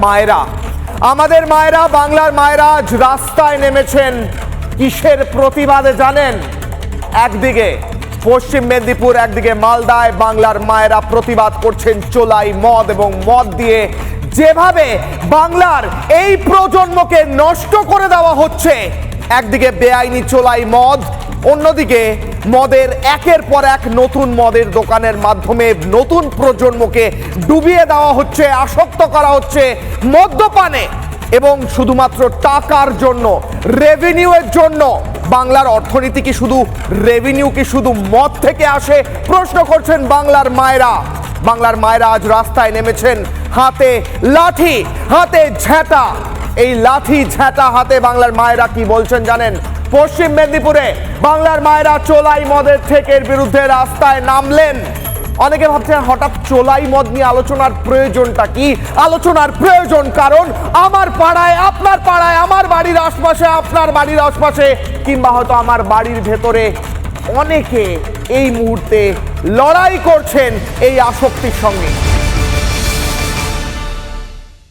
মায়েরা। আমাদের মায়েরা, বাংলার মায়েরা আজ রাস্তায় নেমেছেন কিসের প্রতিবাদে জানেন? একদিকে পশ্চিম মেদিনীপুর, একদিকে মালদায় বাংলার মায়েরা প্রতিবাদ করছেন চোলাই মদ এবং মদ দিয়ে যেভাবে বাংলার এই প্রজন্মকে নষ্ট করে দেওয়া হচ্ছে। একদিকে বেআইনি চোলাই মদ, অন্যদিকে মদের একের পর এক নতুন মদের দোকানের মাধ্যমে নতুন প্রজন্মকে ডুবিয়ে দেওয়া হচ্ছে, আসক্ত করা হচ্ছে মদ্যপানে এবং শুধুমাত্র টাকার জন্য, রেভিনিউয়ের জন্য। বাংলার অর্থনীতি কি শুধু রেভিনিউ কি শুধু মদ থেকে আসে? প্রশ্ন করছেন বাংলার মায়েরা। বাংলার মায়েরা আজ রাস্তায় নেমেছেন, হাতে লাঠি, হাতে ঝ্যাঁটা। এই লাঠি ঝ্যাঁটা হাতে বাংলার মায়েরা কি বলছেন জানেন? পশ্চিম মেদিনীপুরে বাংলার মায়েরা চোলাই মদের ঠেকের বিরুদ্ধে রাস্তায় নামলেন। অনেকে ভাবছেন হঠাৎ চোলাই মদ নিয়ে আলোচনার প্রয়োজনটা কি? আলোচনার প্রয়োজন কারণ আমার পাড়ায়, আপনার পাড়ায়, আমার বাড়ির আশপাশে, আপনার বাড়ির আশপাশে, কিংবা হয়তো আমার বাড়ির ভেতরে অনেকে এই মুহূর্তে লড়াই করছেন এই আসক্তির সঙ্গে।